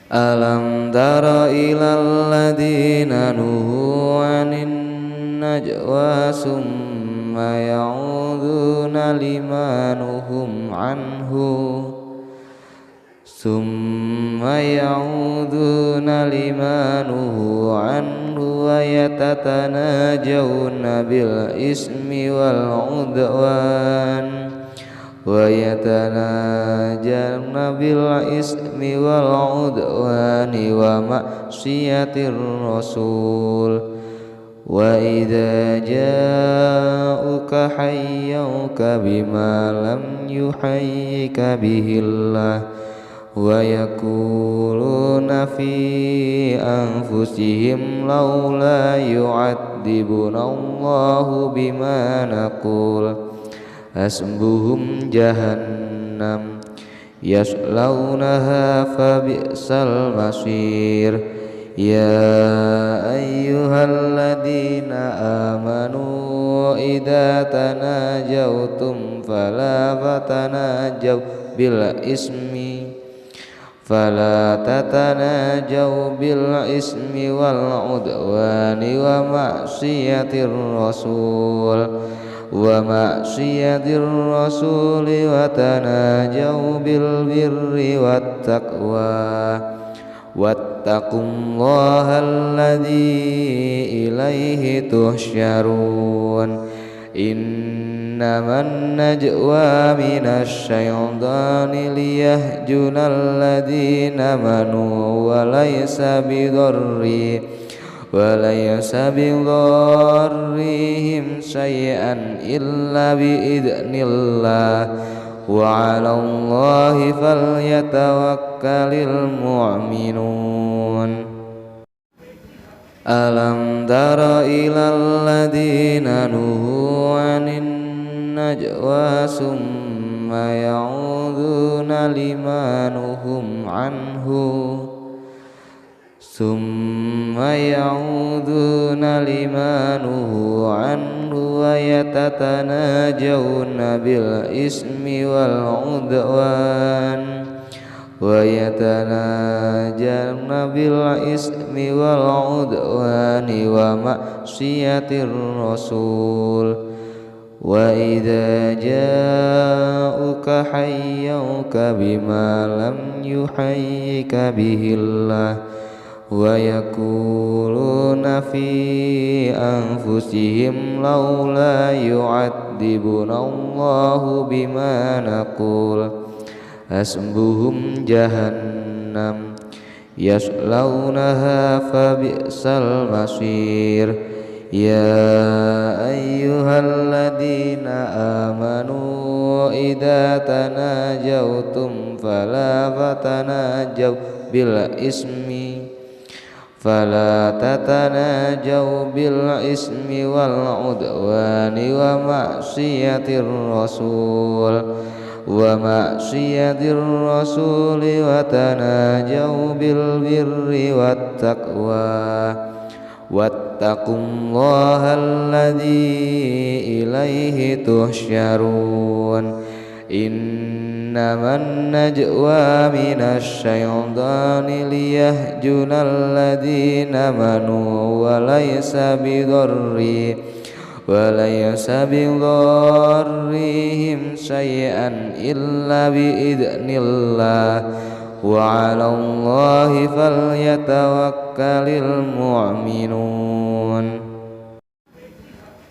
Alam tara ilal ladina nuhu anin najwa summa ya'uduna lima nuhum anhu wa yatatanajawna bil ismi wal udwan wa ma'siyatir rasul wa idza ja'uka hayyuka bima lam yuhayyika bihillah wa yaquluna fi anfusihim laula yu'adzibuna Allahu bima naqul hasbuhum jahannam yaslaunaha fabi'sal masir ya ayyuhalladzina amanu idza tanajautum fala tatanajaw bil ismi wal udwani wa ma'siyatir rasul wa tanajaw bil birri wat taqwa wattaqullaha alladzi ilaihi tuhsyarun innaman najwa minasy syaitani liyahjunal ladzina amanu wa laysa bidarrihim syai'an illa biidznillah wa 'alallahi falyatawakkalul mu'minun. Alam tara ilal ladina nuhu anin najwa summa ya'uduna lima nuhum anhu wa yatatanajawna bil ismi wal udwan wa ma'siyatir rasul wa idza ja'uka hayyuka bima lam yuhayyika bihillah wa yaquluna fi anfusihim laula yu'adzibuna Allahu bima naqul hasbuhum jahannam yaslaunaha fabi'sal masir ya ayyuhalladzina amanu idza tanajautum fala tatanajaw bil ismi wal udwani wa ma'siyatir rasul wa tanajaw bil birri wat taqwa wattaqullaha alladzi ilaihi tuhsyarun innaman najwa minasy syaitani liyahjunal ladzina amanu wa laysa bidarrihim syai'an illa biidznillah wa 'alallahi falyatawakkalul mu'minun.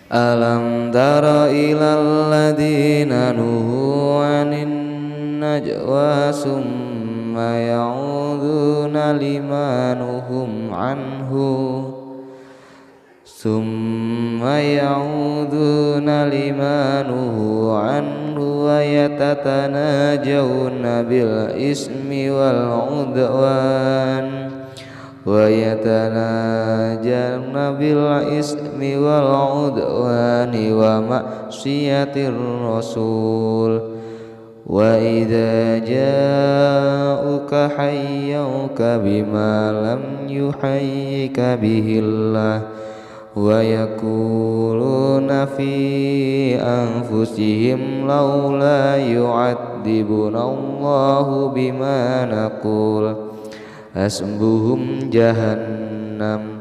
Alam tara ilal ladina nuhu anin najwa summa ya'uduna lima nuhum anhu wa yatatanajawna bil ismi wal udwan wa ma'siyatir rasul wa idza ja'uka hayyuka bima lam yuhayyika bihillah wa yaquluna fi anfusihim laula yu'adzibuna Allahu bima naqul hasbuhum jahannam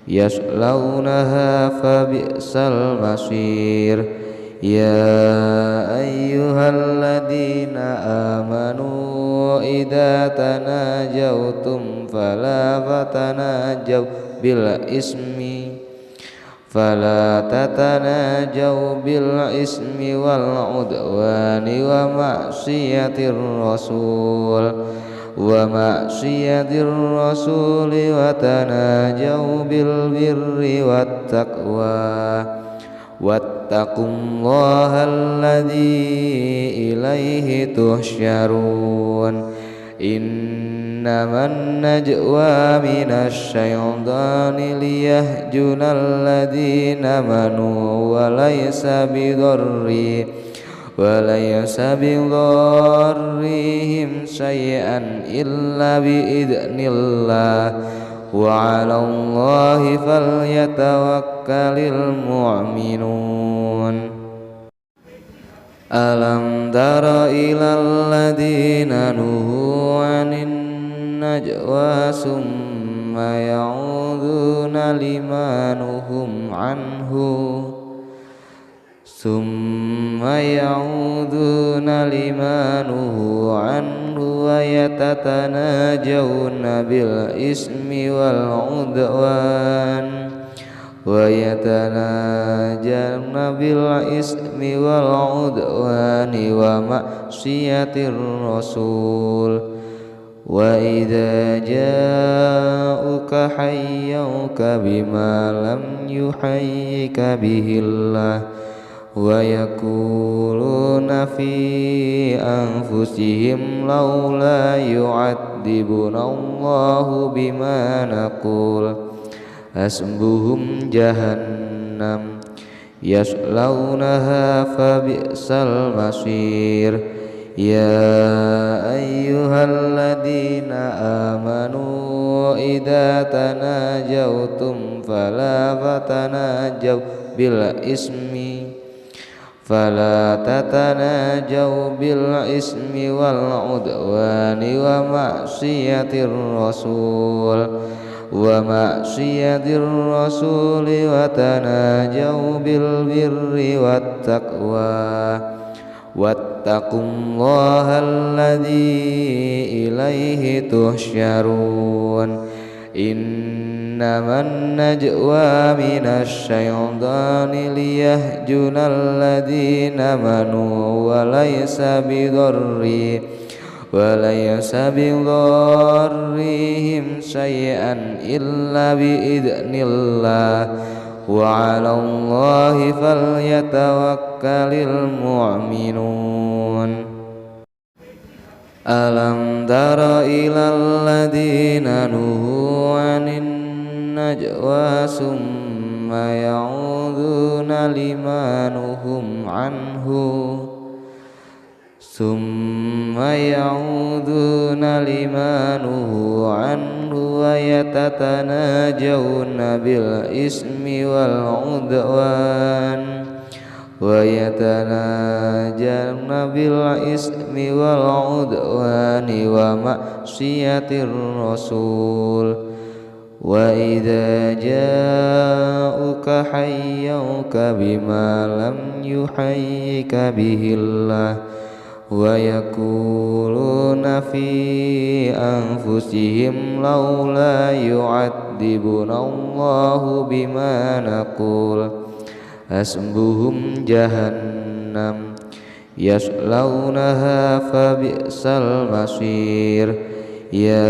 yaslaunaha fabi'sal masir. Ya ayyuhalladzina amanu idza tanajautum fala tatanajaw bil ismi wal udwani wa ma'siyatir rasul wa tanajaw bil birri wat taqwa wattaqullaha alladzi ilaihi tuhsyarun. Innaman najwa minasy syaitani liyahjunal ladzina amanu wa laysa bidarrihim syai'an illa biidznillah wa 'alallahi falyatawakkalul mu'minun. Alam tara ilal ladzina nuhu 'anin najwa summa ya'uduna limanuhum anhu wa yatatanajawna bil ismi wal udwani wa ma'siyatir rasul. Wa idza ja'uka hayyuka bima lam yuhayyika bihillah wa yaquluna fi anfusihim laula yu'adzibunallahu bima naqul hasbuhum jahannam yaslaunaha fabi'sal masir. Ya ayyuhalladzina amanu idza tanajautum fala tatanajaw bil ismi wal udwani wa ma'siyatir rasul wa tanajaw bil birri wat taqwa wattaqullaha alladzi ilaihi tuhsyarun. Innaman najwa minasy syaitani liyahjunal ladzina amanu wa laysa bidarrihim syai'an illa biidznillah wa 'alallahi falyatawakkalul mu'minun. Alam tara ilal ladzina nuhu 'anin najwa summa ya'uduna limanuhum anhu wa yatatanajawna bil ismi wal udwan wa ma'siyatir rasul. Wa idza ja'uka hayyuka bima lam yuhayyika bihillah wa yaquluna fi anfusihim laula yu'adzibunallahu bima naqul hasbuhum jahannam yaslaunaha fabi'sal masir. Ya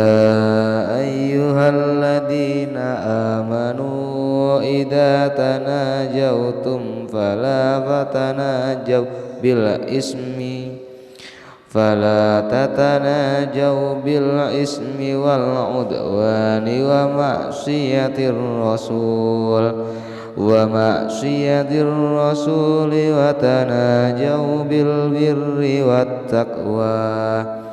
ayyuhalladzina amanu idza tanajautum fala tatanajaw bil ismi wal udwani wa ma'siyatir rasul wa tanajaw bil birri wat taqwa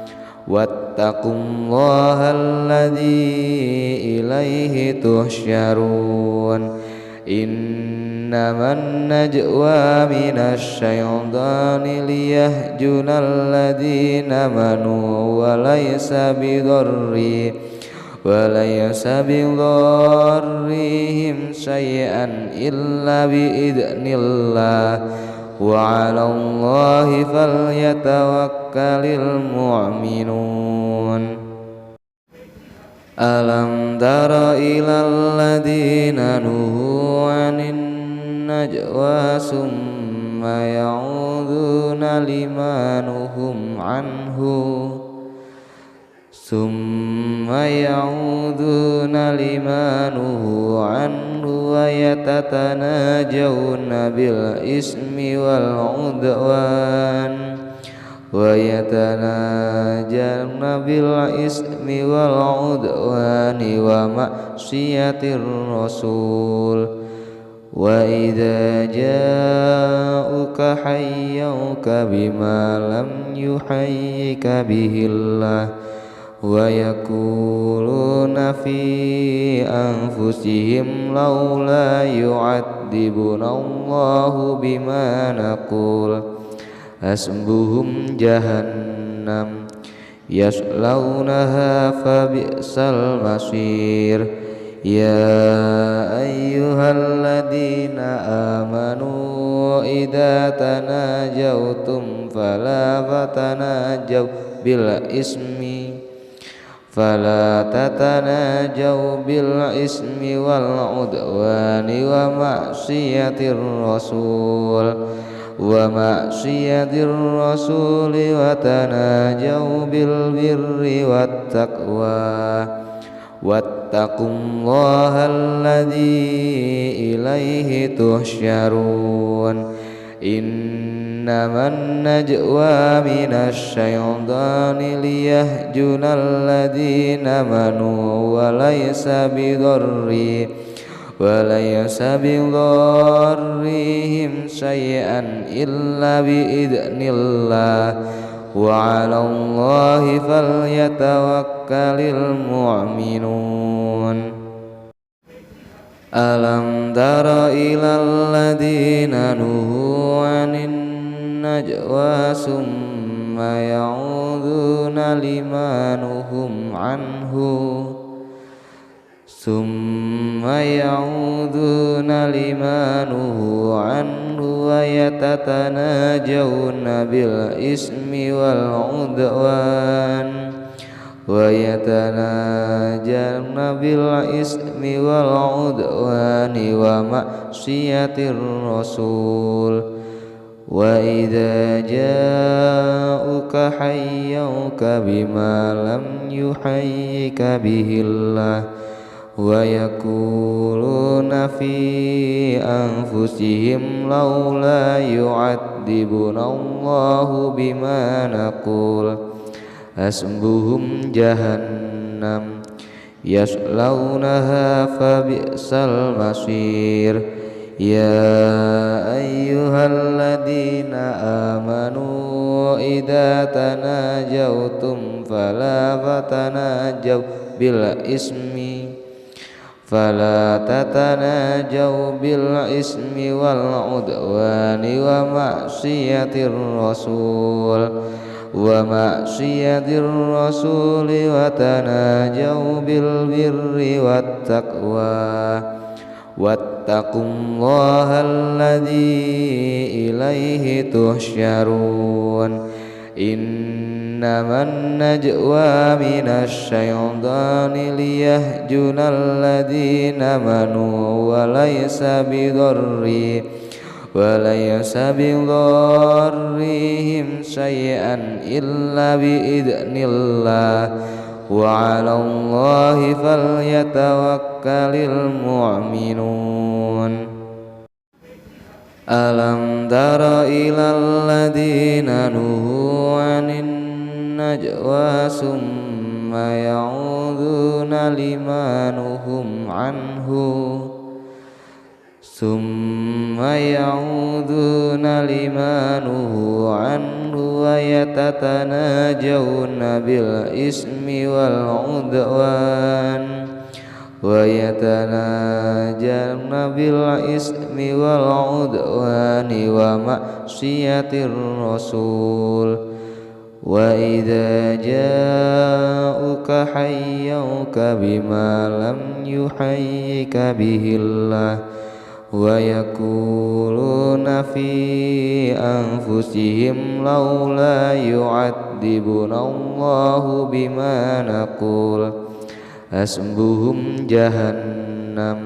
wattaqullaha alladzi ilaihi tuhsyarun. Innaman najwa minasy syaitani liyahjunal ladzina amanu wa laysa وليس بضارهم شيئا إلا بإذن الله وعلى الله فليتوكل المؤمنون ألم تر إلى الذين نهوا عن النجوى ثم يعودون لما نهوا عنه ويتناجون بالإثم والعدوان ومعصية الرسول وإذا جاءوك حيوك بما لم يحيك به الله ويقولون في أنفسهم لولا يعذبنا الله بما نقول حسبهم جهنم يصلونها فبئس المصير يا أيها الذين آمنوا إذا تناجوتم فلا تتناجوا بالإثم والعدوان ومعصية الرسول وتناجوا بالبر والتقوى واتقوا الله الذي إليه تحشرون إنما النجوى من الشيطان ليهزم الذين آمنوا وليس بضارهم شيئا إلا بإذن الله وعلى الله فليتوكل المؤمنون ألم تر إلى الذين نهوا عن النجوى ثم يعودون لما نهوا عنه ويتناجون بالإثم والعدوان ومعصية الرسول وإذا جاءوك حيوك بما لم يحيك به الله ويقولون في أنفسهم لولا يعذبنا الله بما نقول حسبهم جهنم يصلونها فبئس المصير يا أيها الذين آمنوا إذا تناجوتم فلا تتناجوا بالإثم والعدوان ومعصية الرسول وتناجوا بالبر والتقوى واتقوا الله الذي إليه تحشرون إنما النجوى من الشيطان ليهزم الذين آمنوا وليس بضارهم شيئا إلا بإذن الله وعلى الله فليتوكل المؤمنون ألم تر إلى الذين نهوا عن النجوى ثم يعودون لما نهوا عنه ويتناجون بالإثم والعدوان ومعصية الرسول وإذا جاءوك حيوك بما لم يحيك به الله ويقولون في أنفسهم لولا يعذبنا الله بما نقول حسبهم جهنم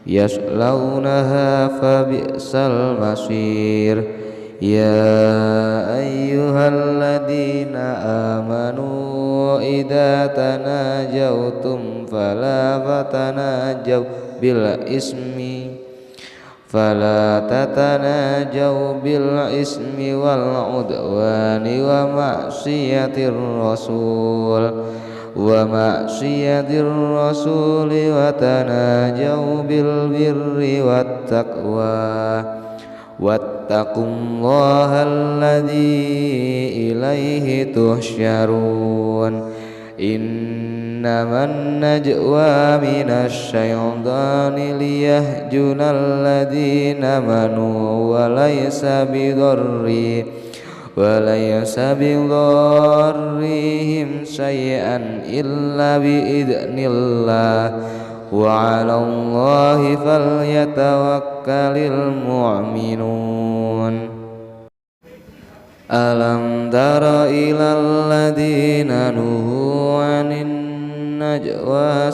يصلونها فبئس المصير يا أيها الذين آمنوا إذا تناجوتم فلا تتناجوا بالإثم والعدوان ومعصية الرسول وتناجوا بالبر والتقوى واتقوا الله الذي إليه تحشرون إنما النجوى من الشيطان ليهزم الذين آمنوا وليس بضارهم شيئا إلا بإذن الله وعلى الله فليتوكل المؤمنون ألم تر إلى الذين نهوا عن النجوى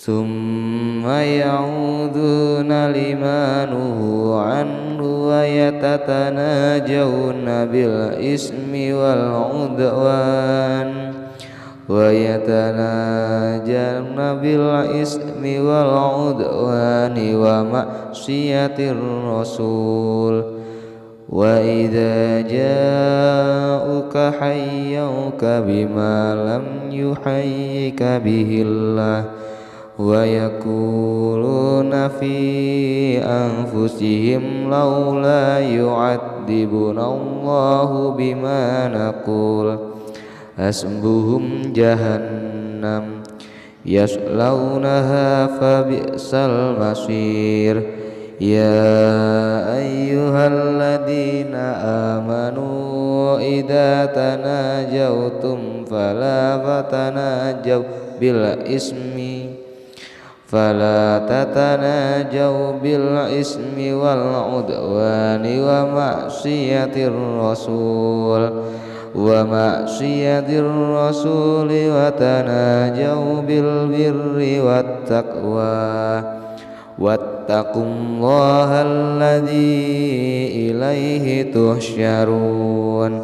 ثم يعودون لما نهوا عنه ويتناجون بالإثم والعدوان ومعصية الرسول وإذا جاءوك حيوك بما لم يحيك به الله ويقولون في أنفسهم لولا يعذبنا الله بما نقول حسبهم جهنم يصلونها فبئس المصير يا أيها الذين آمنوا إذا تناجوتم فلا تتناجوا بالإثم والعدوان ومعصية الرسول وتناجوا بالبر والتقوى واتقوا الله الذي إليه تحشرون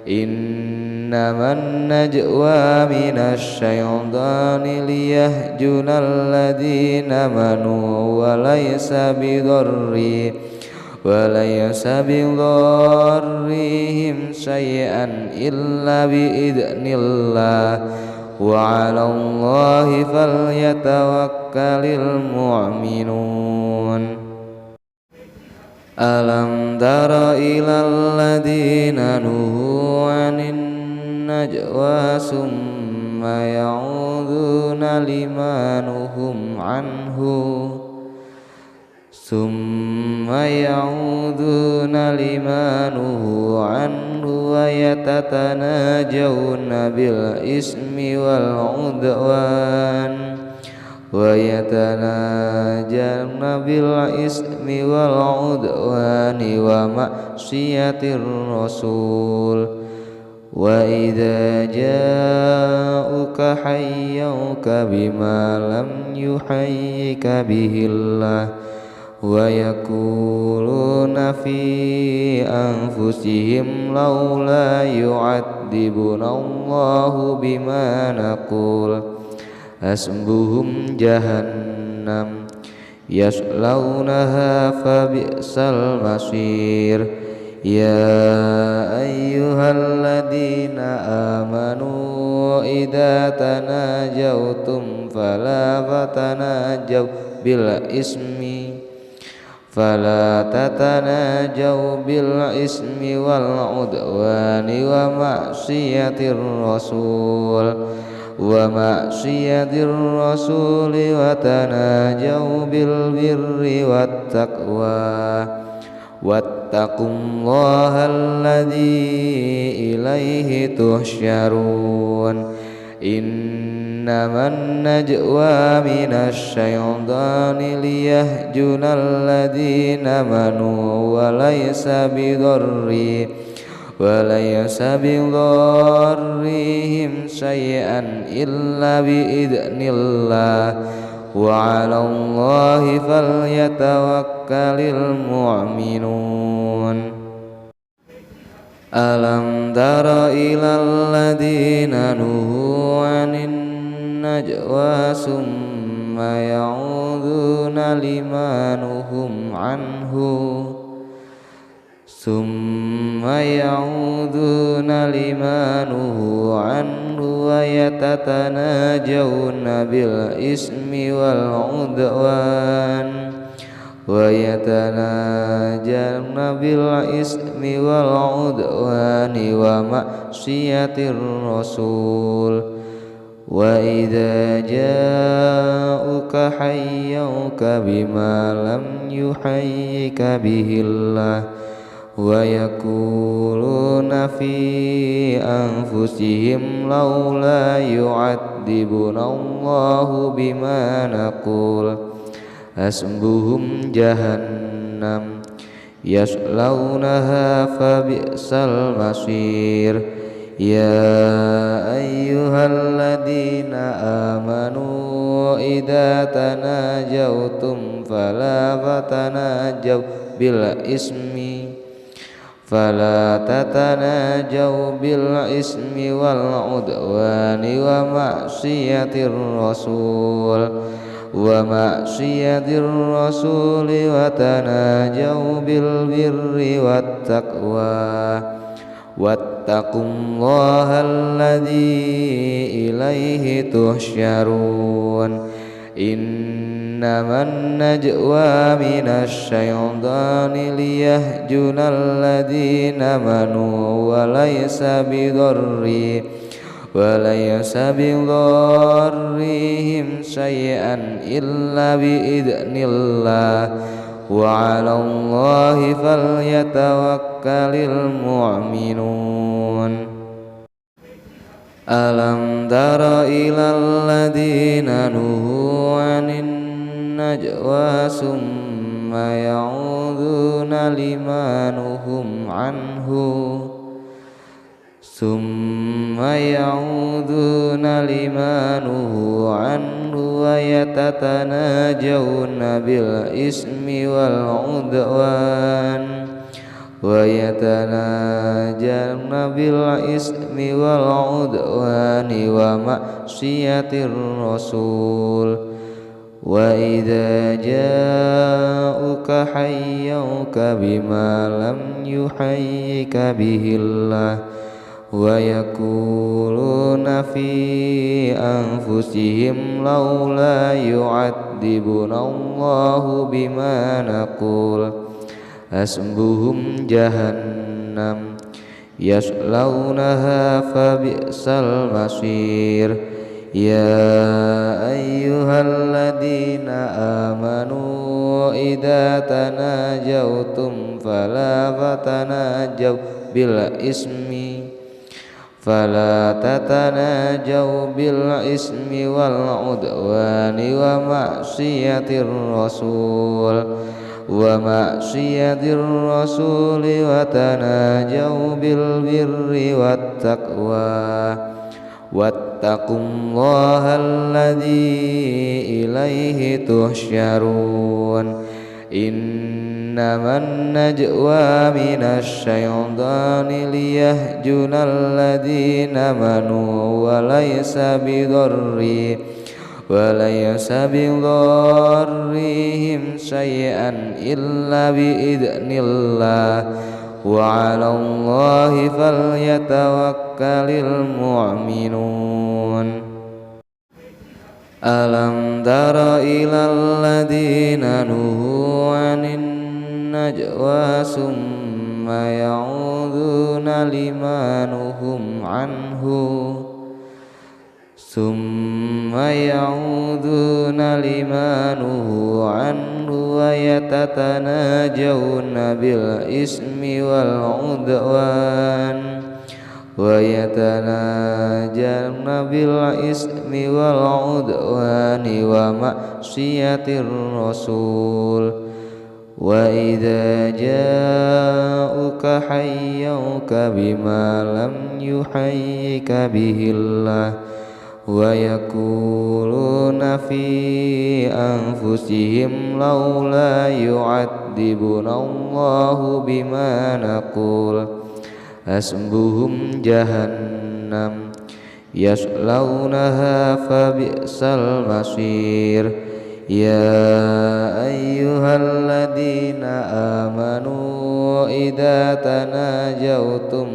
إنما النجوى من الشيطان ليهزم الذين آمنوا وليس بضارهم شيئا إلا بإذن الله وعلى الله فليتوكل المؤمنون ألم تر إلى الذين نهوا عن النجوى ثم يعودون لما نهوا عنه ويتناجون بالإثم والعدوان ومعصية الرسول وإذا جاءوك حيوك بما لم يحيك به الله ويقولون في أنفسهم لولا يعذبنا الله بما نقول حسبهم جهنم يصلونها فبئس المصير يا أيها الذين آمنوا إذا تناجوتم فلا تتناجوا بالإثم والعدوان ومعصية الرسول ومعصية الرسول وتناجوا بالبر والتقوى واتقوا الله الذي إليه تحشرون إنما النجوى من الشيطان ليهزم الذين آمنوا وليس بضارهم شيئا إلا بإذن الله وعلى الله فليتوكل المؤمنون ألم تر إلى الذين نهوا عن النجوى ثم يعودون لما نهوا عنه ويتناجون بالإثم والعدوان ومعصية الرسول وإذا جاءوك حيوك بما لم يحيك به الله ويقولون في أنفسهم لولا يعذبنا الله بما نقول حسبهم جهنم يصلونها فبئس المصير يا أيها الذين آمنوا إذا تناجوتم فلا تتناجوا بالإثم والعدوان ومعصية الرسول وتناجوا بالبر والتقوى واتقوا الله الذي إليه تحشرون إنما النجوى من الشيطان ليهزم الذين آمنوا وليس بضارهم شيئا إلا بإذن الله وعلى الله فليتوكل المؤمنون ألم تر إلى الذين نهوا عن النجوى ثم يعودون لما نهوا عنه ويتناجون بالإثم والعدوان ومعصية الرسول وإذا جاءوك حيوك بما لم يحيك به الله ويقولون في أنفسهم لولا يعذبنا الله بما نقول حسبهم جهنم يصلونها فبئس المصير يا أيها الذين آمنوا إذا تناجوتم فلا تتناجوا بالإثم والعدوان ومعصية الرسول وتناجوا بالبر والتقوى واتقوا الله الذي إليه تحشرون إنما النجوى من الشيطان ليهزم الذين آمنوا وليس بضارهم شيئا إلا بإذن الله وعلى الله فليتوكل المؤمنون ألم تر إلى الذين نهوا عن النجوى ثم يعودون لما نهوا ثم يعودون لما نهوا عنه ويتناجون بالإثم والعدوان ومعصية الرسول وإذا جاءوك حيوك بما لم يحيك به الله ويقولون في أنفسهم لولا يعذبنا الله بما نقول حسبهم جهنم يصلونها فبئس المصير يا أيها الذين آمنوا إذا تناجوتم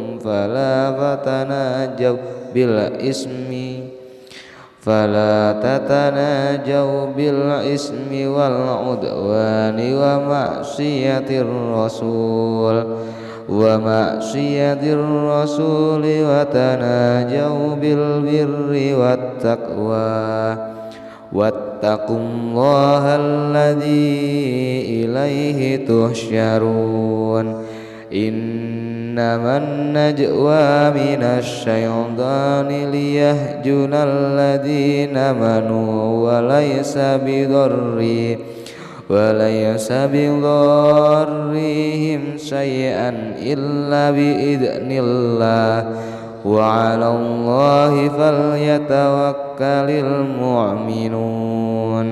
فلا تتناجوا بالإثم والعدوان ومعصية الرسول وتناجوا بالبر والتقوى واتقوا الله الذي إليه تحشرون إنما النجوى من الشيطان ليهزم الذين آمنوا وليس بضارهم شيئا إلا بإذن الله وعلى الله فليتوكل المؤمنون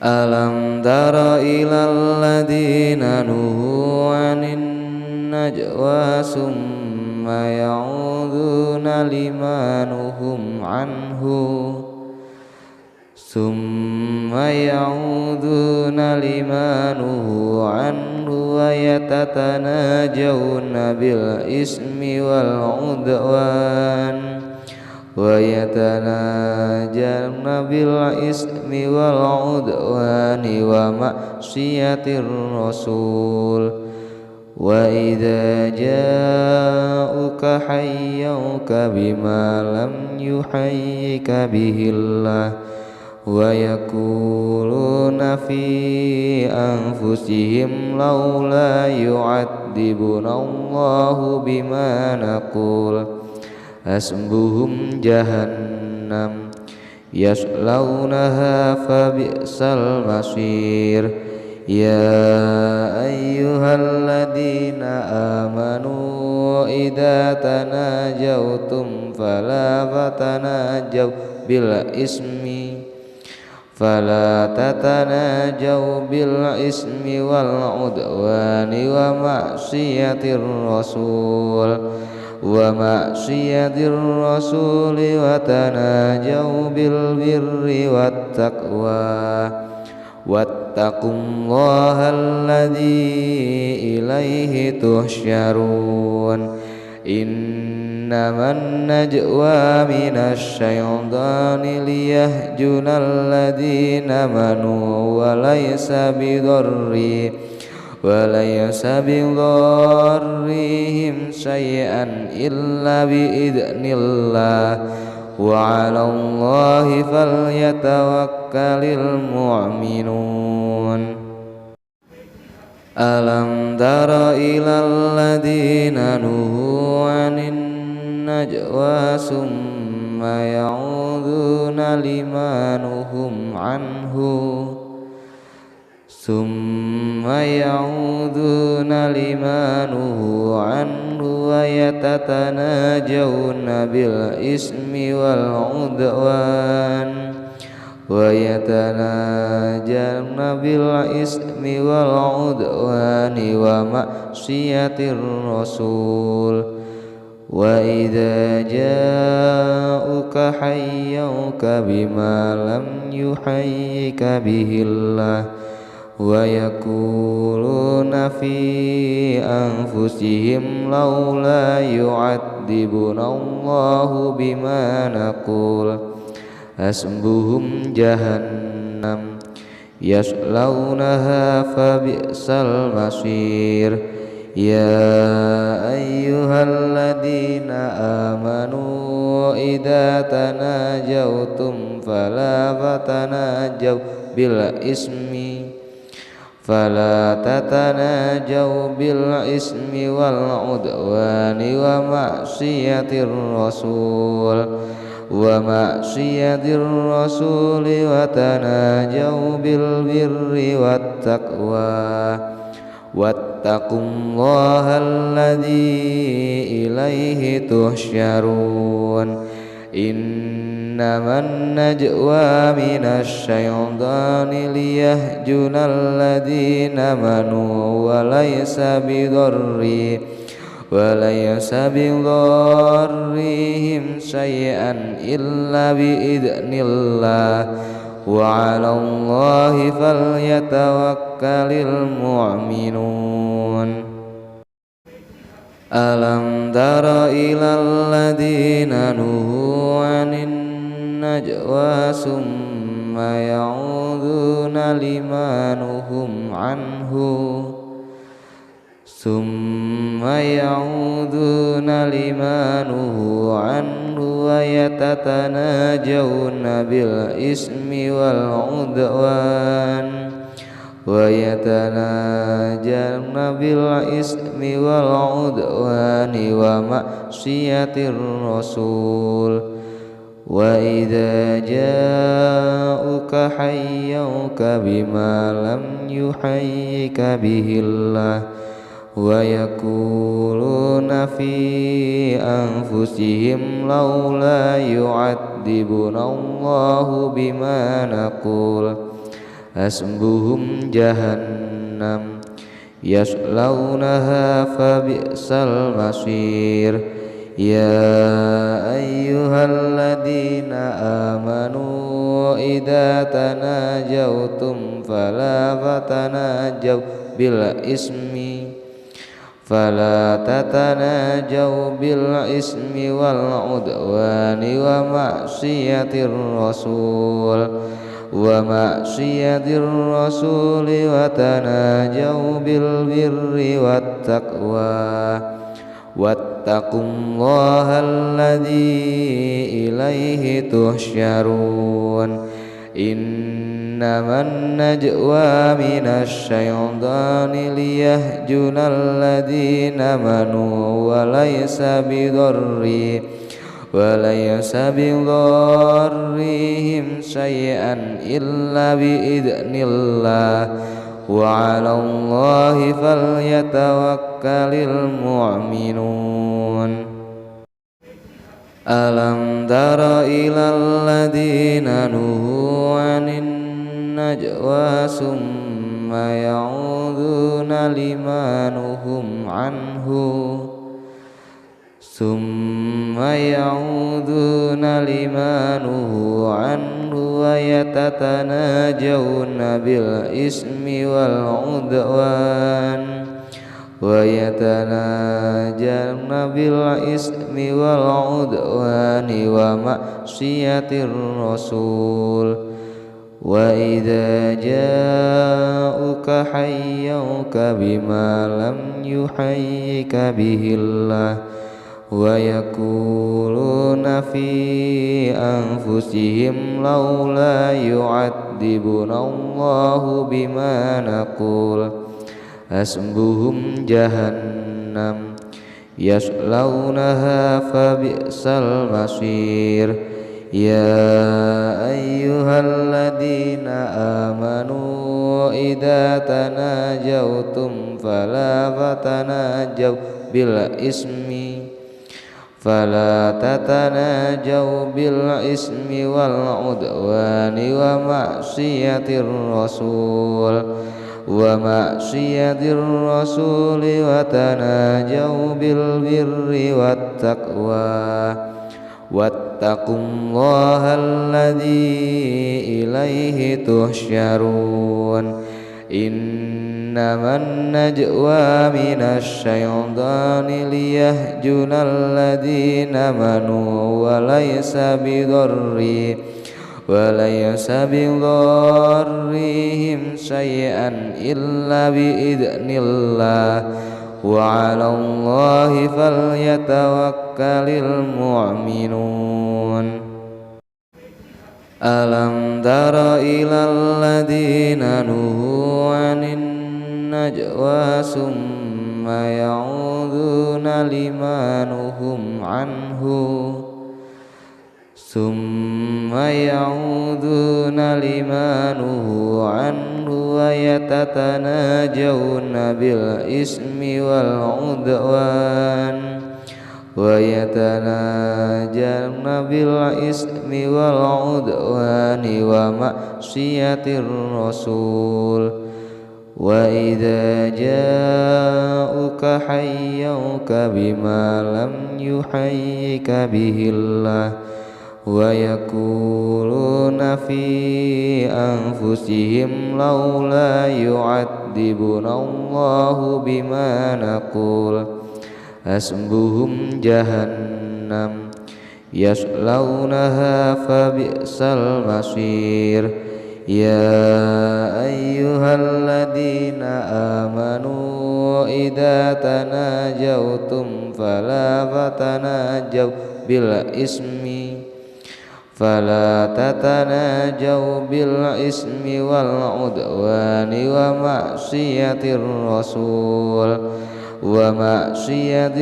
ألم تر إلى الذين نهوا عن النجوى ثم يعودون لما نهوا عنه ويتناجون بالإثم والعدوان ومعصية الرسول وإذا جاءوك حيوك بما لم يحيك به الله ويقولون في أنفسهم لولا يعذبنا الله بما نقول حسبهم جهنم يصلونها فبئس المصير يا أيها الذين آمنوا إذا تناجوتم فلا تتناجوا بالإثم والعدوان ومعصية الرسول وتناجوا بالبر والتقوى واتقوا الله الذي إليه تحشرون إنما النجوى من الشيطان ليهزم الذين آمنوا وليس بضارهم شيئا إلا بإذن الله وعلى الله فليتوكل المؤمنون ألم تر إلى الذين نهوا عن النجوى ثم يعودون لما نهوا عنه ويتناجون بالإثم والعدوان ومعصية الرسول وإذا جاءوك حيوك بما لم يحيك به الله ويقولون في أنفسهم لولا يعذبنا الله بما نقول حسبهم جهنم يصلونها فبئس المصير يا أيها الذين آمنوا إذا تناجوتم فلا تتناجوا بالإثم والعدوان ومعصية الرسول وتناجوا بالبر والتقوى واتقوا الله الذي إليه تحشرون إنما النجوى من الشيطان ليهزم الذين آمنوا وليس بضارهم شيئا إلا بإذن الله وعلى الله فليتوكل المؤمنون ألم تر إلى الذين نهوا عن النجوى ثم يعودون لما نهوا عنه ويتناجون بالإثم والعدوان ومعصية الرسول وإذا جاءوك حيوك بما لم يحيك به الله ويقولون في أنفسهم لولا يعذبنا الله بما نقول حسبهم جهنم يصلونها فبئس المصير يا أيها الذين آمنوا إذا تناجوتم فلا تتناجوا بالإثم والعدوان ومعصية الرسول وتناجوا بالبر والتقوى واتقوا الله الذي إليه تحشرون إنما النجوى من الشيطان ليهزم الذين آمنوا وليس بضارهم شيئا إلا بإذن الله وعلى الله فليتوكل المؤمنون ألم تر إلى الذين نهوا عن النجوى ثم يعودون لما نهوا عنه ويتناجون بالإثم والعدوان ومعصية الرسول وإذا جاءوك حيوك بما لم يحيك به الله ويقولون في أنفسهم لولا يعذبنا الله بما نقول حسبهم جهنم يصلونها فبئس المصير يا أيها الذين آمنوا إذا تناجوتم فلا تتناجوا بالإثم والعدوان ومعصية الرسول وتناجوا بالبر والتقوى واتقوا الله الذي إليه تحشرون إنما النجوى من الشيطان ليهزم الذين آمنوا وليس بضارهم شيئا إلا بإذن الله وعلى الله فليتوكل المؤمنون ألم تر إلى الذين نهوا عن النجوى ثم يعودون لما نهوا عنه ويتناجون بالإثم والعدوان ومعصية الرسول وإذا جاءوك حيوك بما لم يحيك به الله ويقولون في أنفسهم لولا يعذبنا الله بما نقول حسبهم جهنم يصلونها فبئس المصير يا أيها الذين آمنوا إذا تناجوتم فلا تتناجوا بالإثم والعدوان ومعصية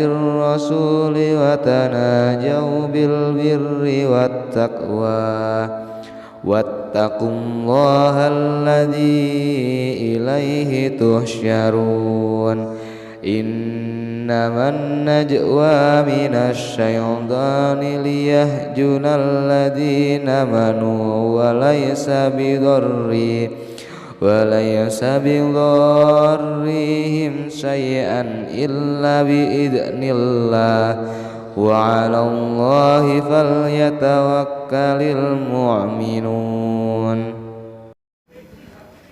الرسول وتناجوا بالبر والتقوى واتقوا الله الذي إليه تحشرون إنما النجوى من الشيطان ليهزم الذين آمنوا وليس بضارهم شيئا إلا بإذن الله وعلى الله فليتوكل المؤمنون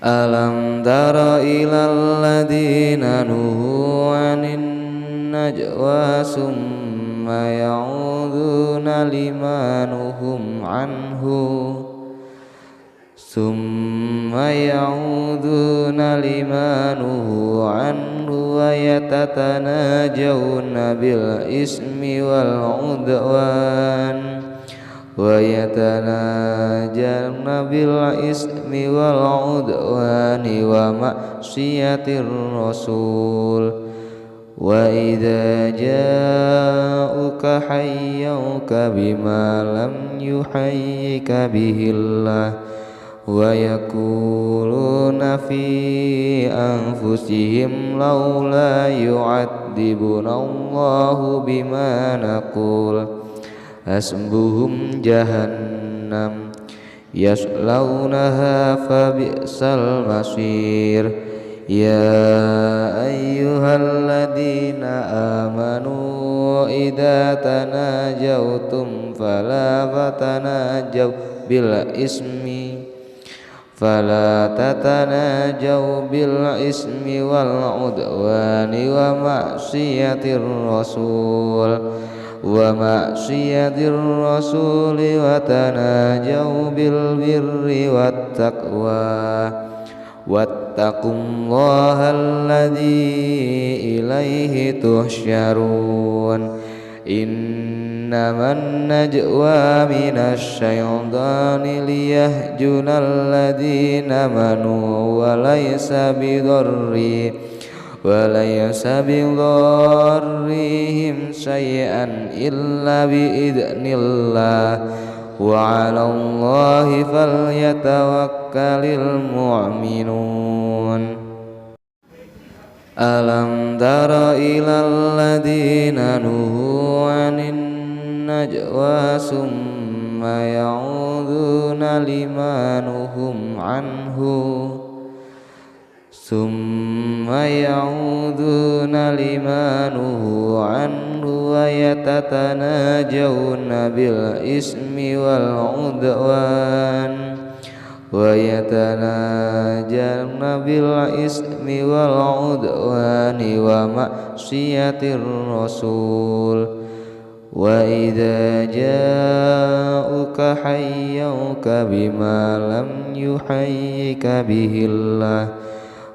ألم تر إلى الذين نهوا عن النجوى ثم يعودون لما نهوا عنه ويتناجون بالإثم والعدوان ومعصية الرسول وإذا جاءوك حيوك بما لم يحيك به الله ويقولون في أنفسهم لولا يعذبنا الله بما نقول حسبهم جهنم يصلونها فبئس المصير يا أيها الذين آمنوا إذا تناجوتم فلا تتناجوا بالإثم والعدوان ومعصية الرسول وتناجوا بالبر والتقوى واتقوا الله الذي إليه تحشرون إنما النجوى من الشيطان ليهزم الذين آمنوا وليس بضارهم شيئا إلا بإذن الله وعلى الله فليتوكل المؤمنون ألم تر إلى الذين نهوا عن النجوى ثم يعودون لما نهوا عنه ويتناجون بالإثم والعدوان ومعصية الرسول وإذا جاءوك حيوك بما لم يحيك به الله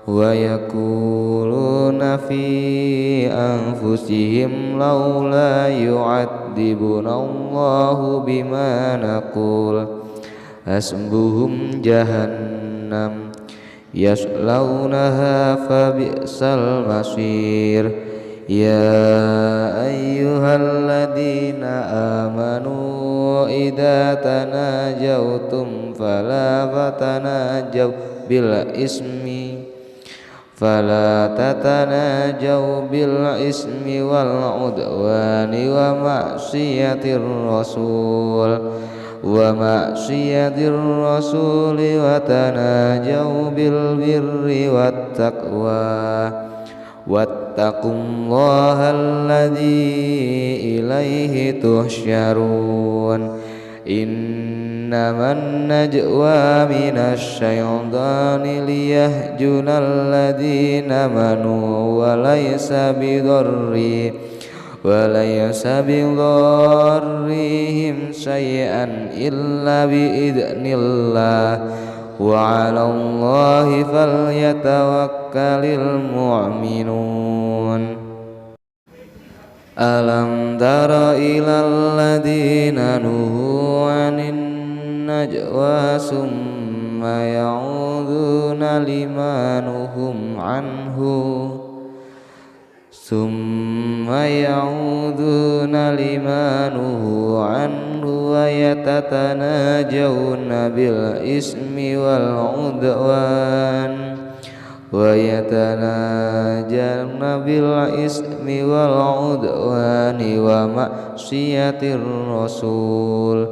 ويقولون في أنفسهم لولا يعذبنا الله بما نقول حسبهم جهنم يصلونها فبئس المصير يا أيها الذين آمنوا إذا تناجوتم فلا تتناجوا بالإثم والعدوان ومعصية الرسول وتناجوا بالبر والتقوى واتقوا الله الذي إليه تحشرون إنما النجوى من الشيطان ليهزم الذين آمنوا وليس بضارهم شيئا إلا بإذن الله وعلى الله فليتوكل المؤمنون ألم تر إلى الذين نهوا عن النجوى ثم يعودون لما نهوا عنه ويتناجون بالإثم والعدوان ومعصية الرسول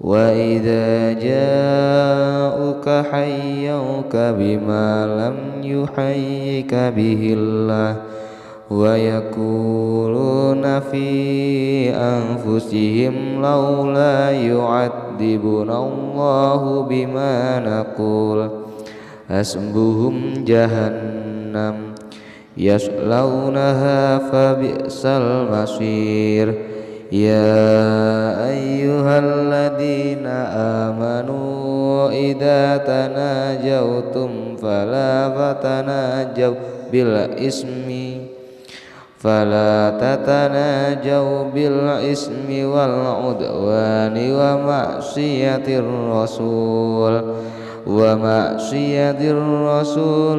وإذا جاءوك حيوك بما لم يحيك به الله ويقولون في أنفسهم لولا يعذبنا الله بما نقول حسبهم جهنم يصلونها فبئس المصير يا أيها الذين آمنوا إذا تناجوتم فلا تتناجوا بالإثم والعدوان ومعصية الرسول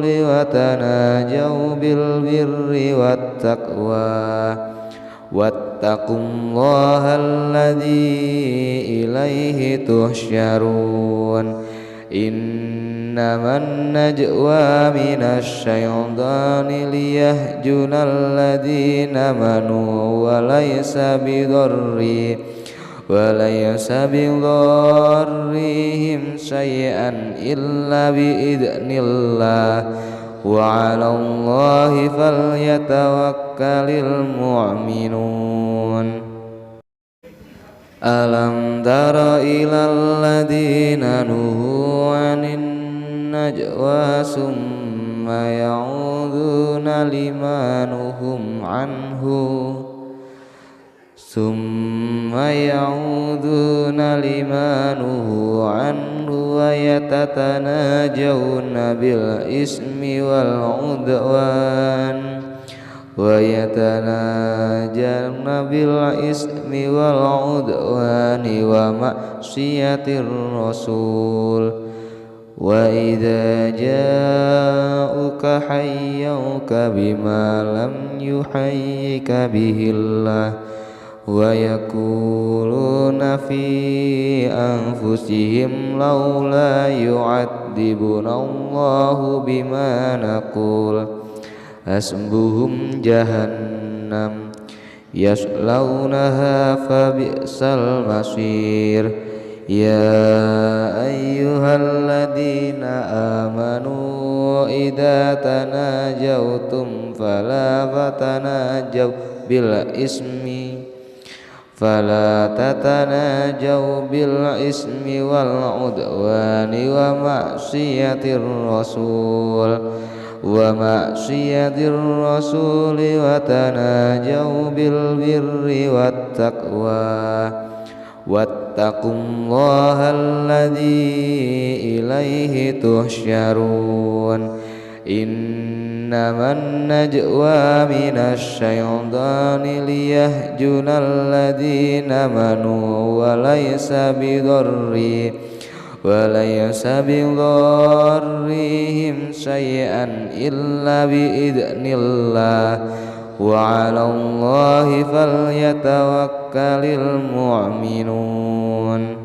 وتناجوا بالبر والتقوى واتقوا الله الذي إليه تحشرون إنما النجوى من الشيطان ليهزم الذين آمنوا وليس بضارهم شيئا إلا بإذن الله وعلى الله فليتوكل المؤمنون ألم تر إلى الذين نهوا عن النجوى ثم يعودون لما نهوا عنه ويتناجون بالإثم والعدوان ومعصية الرسول وإذا جاءوك حيوك بما لم يحيك به الله ويقولون في أنفسهم لولا يعذبنا الله بما نقول حسبهم جهنم يصلونها فبئس المصير يا أيها الذين آمنوا إذا تناجوتم فلا تتناجوا بالإثم والعدوان ومعصية الرسول وتناجوا بالبر والتقوى واتقوا الله الذي إليه تحشرون Innaman najwa minasy syaitani liyahjunal ladzina amanu wa laysa bidarrihim syai'an illa biidznillah wa 'alallahi falyatawakkalul mu'minun.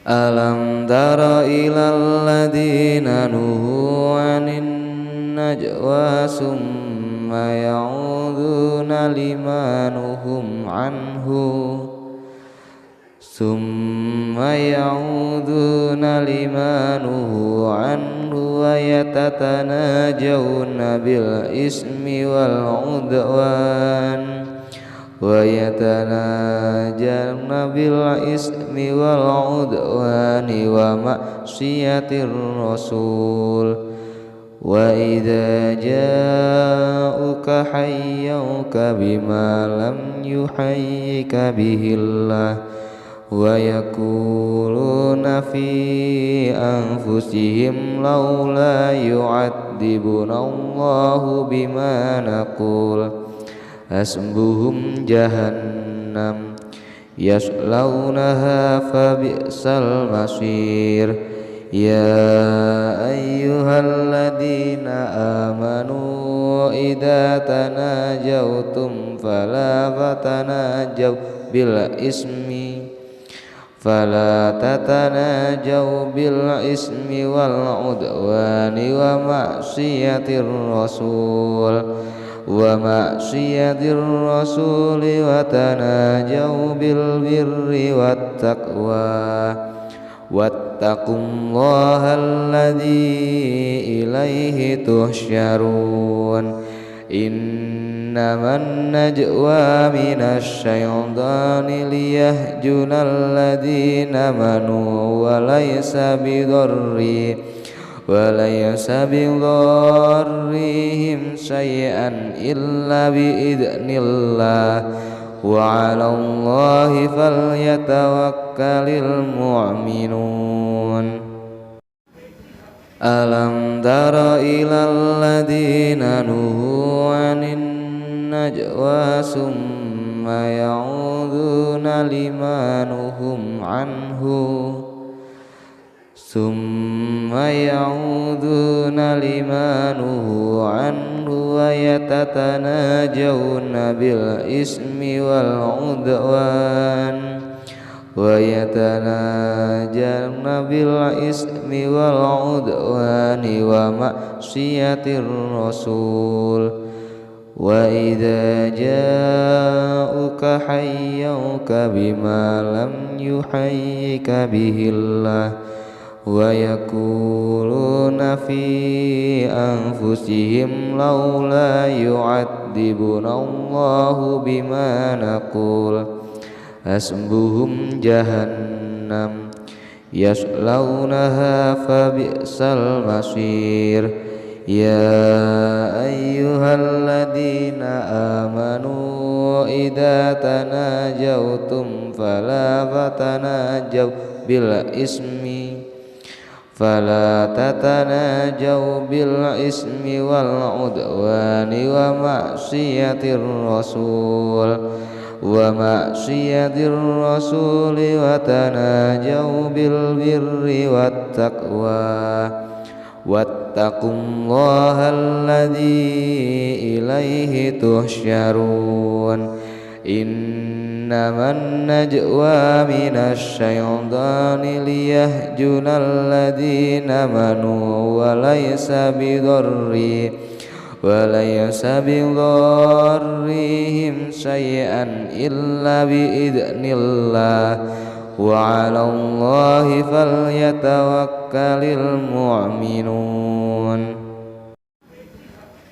Alam tara ilal ladzina nuhu 'anin najwa summa ya'uduna lima nuhum anhu wa yatatanajawna bil ismi wal 'udwan wa ma'siyatir rasul wa idza ja'uka hayyuka bima lam yuhayyika bihillah wa yaquluna fi anfusihim laula yu'adzibuna Allahu bima naqul hasbuhum jahannam yaslaunaha fabi'sal masir. Ya ayyuhalladzina amanu idza tanajautum fala tatanajaw bil ismi wal 'udwani wa ma'siyatir rasul wa tanajaw bil birri wat taqwa wattaqullaha alladzi ilaihi tuhsyarun. Innaman najwa minasy syaitani liyahjunal ladzina amanu wa laysa bidarrihim syai'an illa biidznillah wa 'alallahi falyatawakkalul mu'minun. Alam tara ilal ladzina nuhu 'anin najwa summa ya'uduna lima nuhum anhu wa yatatanajawna bil ismi wal 'udwan wa ma'siyatir rasul wa idza ja'uka hayyuka bima lam yuhayyika bihillah wa yaquluna fi anfusihim laula yu'adzibuna Allahu bima naqul hasbuhum jahannam yaslaunaha fabi'sal masir. Ya ayyuhalladzina amanu idza tanajautum fala tatanajaw bil ismi wal 'udwani wa ma'siyatir rasul wa tanajaw bil birri wat taqwa wattaqullaha alladzi ilaihi tuhsyarun. Innaman najwa minasy syaitani liyahjunal ladzina amanu wa laysa bidarrihim syai'an illa biidznillah wa 'alallahi falyatawakkalul mu'minun.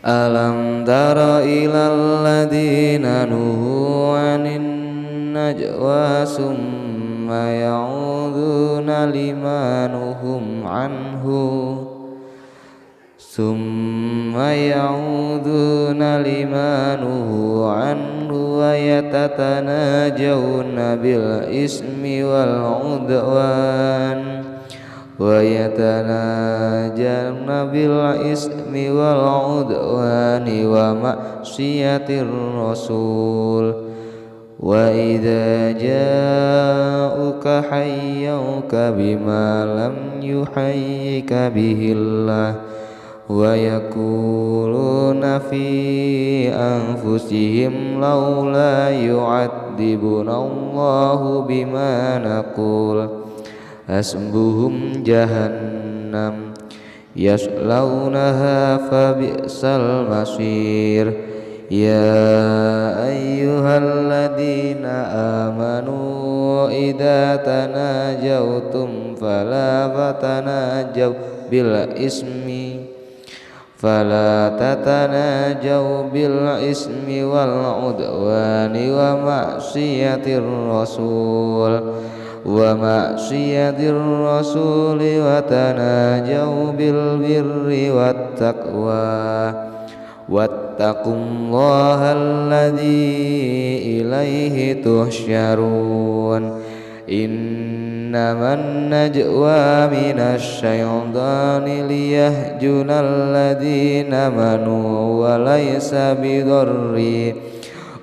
Alam tara ilal ladzina nuhu 'anin najwa summa ya'uduna lima nuhum anhu wa yatatanajawna bil ismi wal 'udwan ويتناجون بالإثم والعدوان ومعصية الرسول وإذا جاءوك حيوك بما لم يحيك به الله ويقولون في أنفسهم لولا يعذبنا الله بما نقول حسبهم جهنم يصلونها فبئس المصير يا أيها الذين آمنوا إذا تناجوتم فلا تتناجوا بالإثم والعدوان ومعصية الرسول وتناجوا بالبر والتقوى واتقوا الله الذي إليه تحشرون إنما النجوى من الشيطان ليهزم الذين آمنوا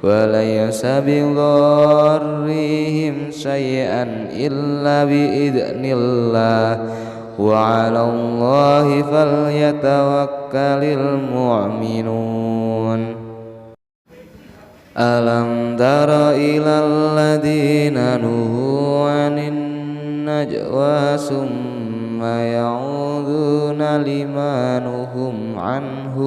وليس بضارهم شيئا إلا بإذن الله وعلى الله فليتوكل المؤمنون ألم تر إلى الذين نهوا عن النجوى ثم يعودون لما نهوا عنه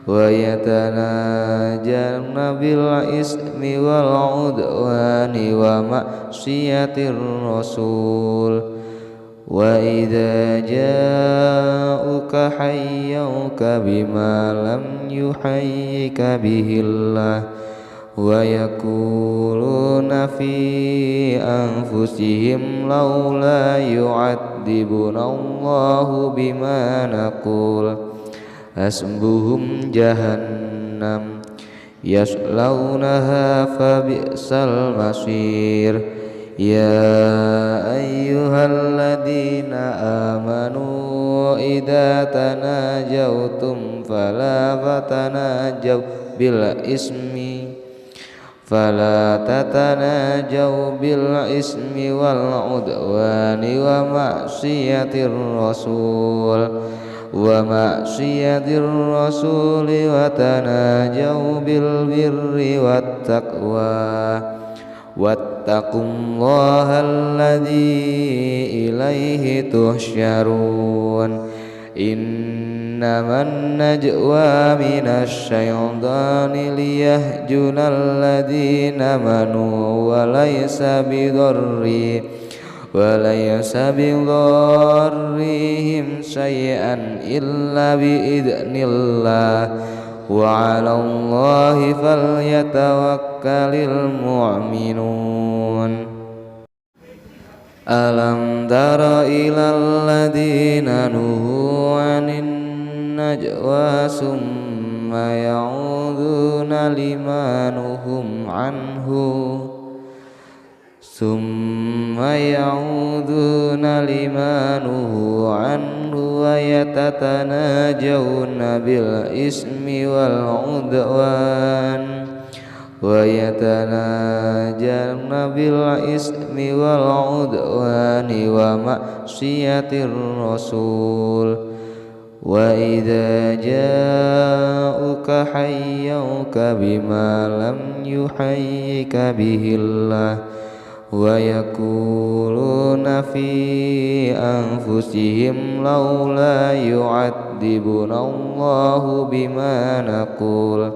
ويتناجون بالإثم والعدوان ومعصية الرسول وإذا جاءوك حيوك بما لم يحيك به الله ويقولون في أنفسهم لولا يعذبنا الله بما نقول حسبهم جهنم يصلونها فبئس المصير يا أيها الذين آمنوا إذا تناجوتم فلا تتناجوا بالإثم والعدوان ومعصية الرسول وتناجوا بالبر والتقوى واتقوا الله الذي إليه تحشرون إنما النجوى من الشيطان ليهزم الذين آمنوا وليس بضارهم شيئا إلا بإذن الله وعلى الله فليتوكل المؤمنون ألم تر إلى الذين نهوا عن النجوى ثم يعودون لما نهوا عنه ويتناجون بالإثم والعدوان ومعصية الرسول وإذا جاءوك حيوك بما لم يحيك به الله ويقولون في أنفسهم لولا يعذبنا الله بما نقول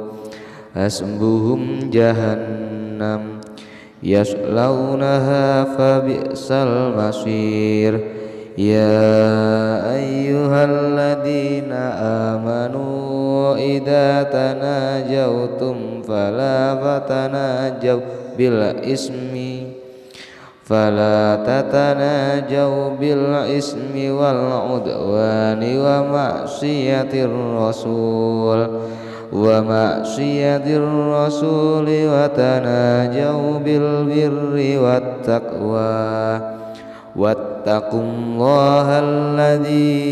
حسبهم جهنم يصلونها فبئس المصير يا أيها الذين آمنوا إذا تناجوتم فلا تتناجوا بالإثم والعدوان ومعصية الرسول وتناجوا بالبر والتقوى واتقوا الله الذي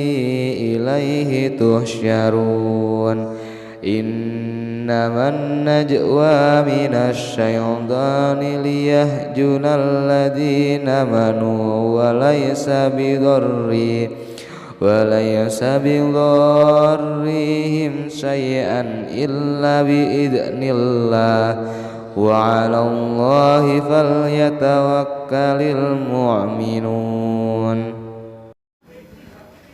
إليه تحشرون إنما النجوى من الشيطان ليهزم الذين آمنوا وليس بضارهم شيئا إلا بإذن الله وعلى الله فليتوكل المؤمنون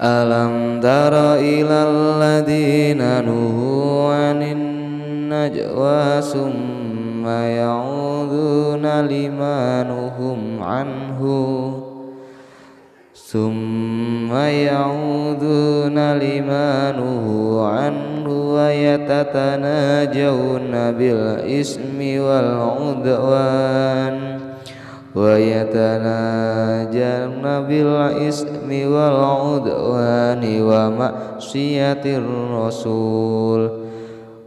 ألم تر إلى الذين نهوا عن النجوى ثم يعودون لما نهوا عنه ويتناجون بالإثم والعدوان ومعصية الرسول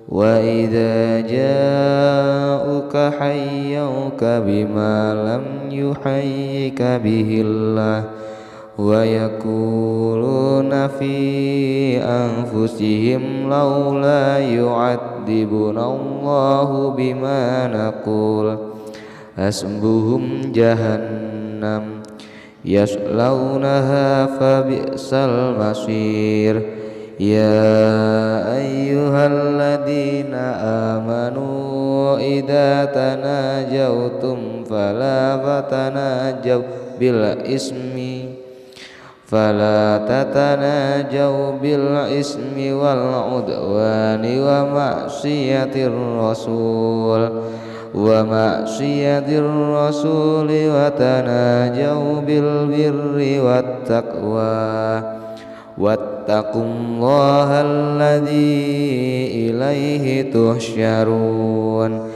وإذا جاءوك حيوك بما لم يحيك به الله ويقولون في أنفسهم لولا يعذبنا الله بما نقول حسبهم جهنم يصلونها فبئس المصير يا أيها الذين آمنوا إذا تناجوتم فلا تتناجوا بالإثم والعدوان ومعصية الرسول وتناجوا بالبر والتقوى واتقوا الله الذي إليه تحشرون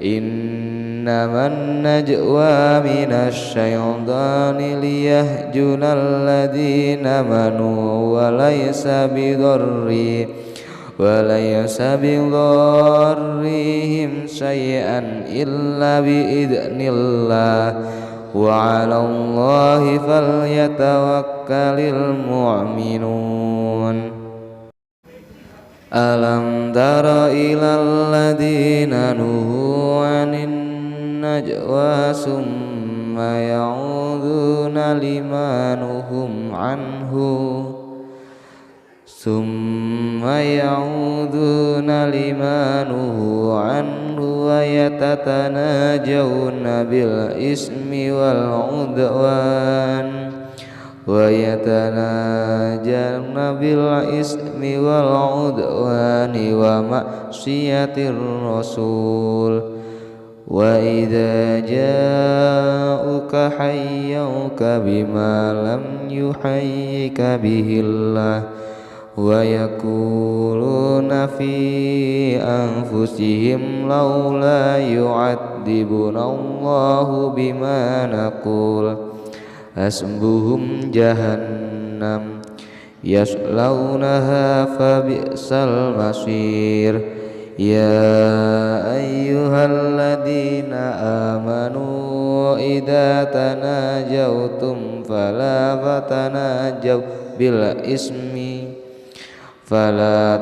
إنما النجوى من الشيطان ليهزم الذين آمنوا وليس بضارهم شيئا إلا بإذن الله وعلى الله فليتوكل المؤمنون ألم تر إلى الذين نهوا عن النجوى ثم يعودون لما نهوا عنه ويتناجون بالإثم والعدوان ومعصية الرسول وإذا جاءوك حيوك بما لم يحيك به الله ويقولون في أنفسهم لولا يعذبنا الله بما نقول حسبهم جهنم يصلونها فبئس المصير يا أيها الذين آمنوا إذا تناجوتم فلا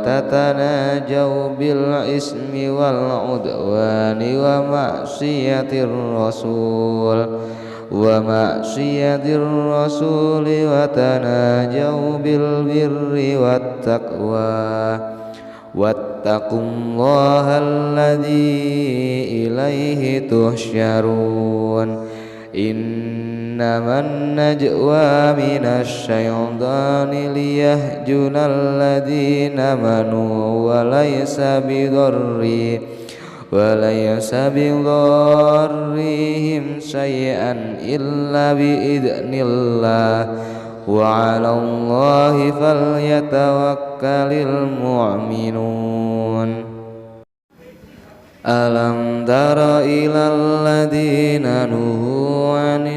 تتناجوا بالإثم والعدوان ومعصية الرسول وتناجوا بالبر والتقوى واتقوا الله الذي إليه تحشرون إنما النجوى من الشيطان ليهزم الذين آمنوا وليس بضارهم شيئا إلا بإذن الله وعلى الله فليتوكل المؤمنون ألم تر إلى الذين نهوا عن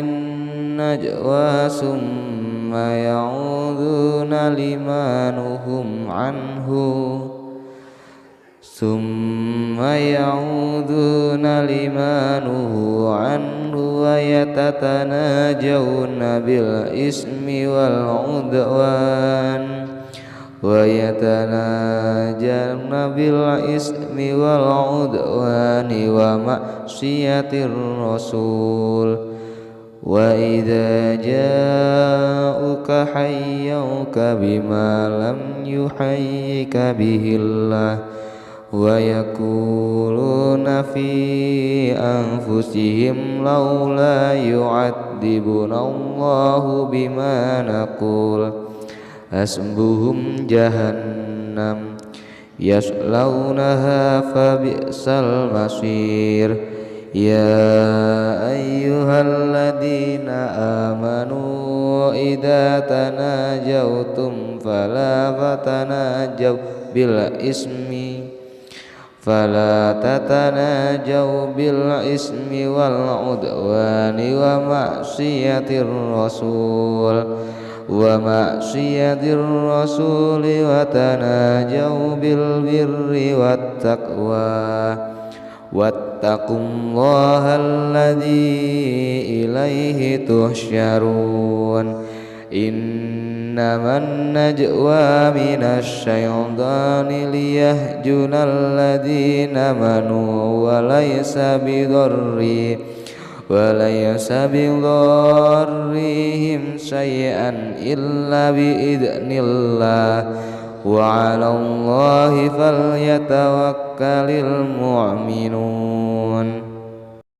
النجوى ثم يعودون لما نهوا عنه ويتناجون بالإثم والعدوان ومعصية الرسول وإذا جاءوك حيوك بما لم يحيك به الله ويقولون في أنفسهم لولا يعذبنا الله بما نقول حسبهم جهنم يصلونها فبئس المصير يا أيها الذين آمنوا إذا تناجوتم فلا تتناجوا بالإثم والعدوان ومعصية الرسول وتناجوا بالبر والتقوى واتقوا الله الذي إليه تحشرون إنما النجوى من الشيطان ليهزم الذين آمنوا وليس بضارهم شيئا إلا بإذن الله وعلى الله فليتوكل المؤمنون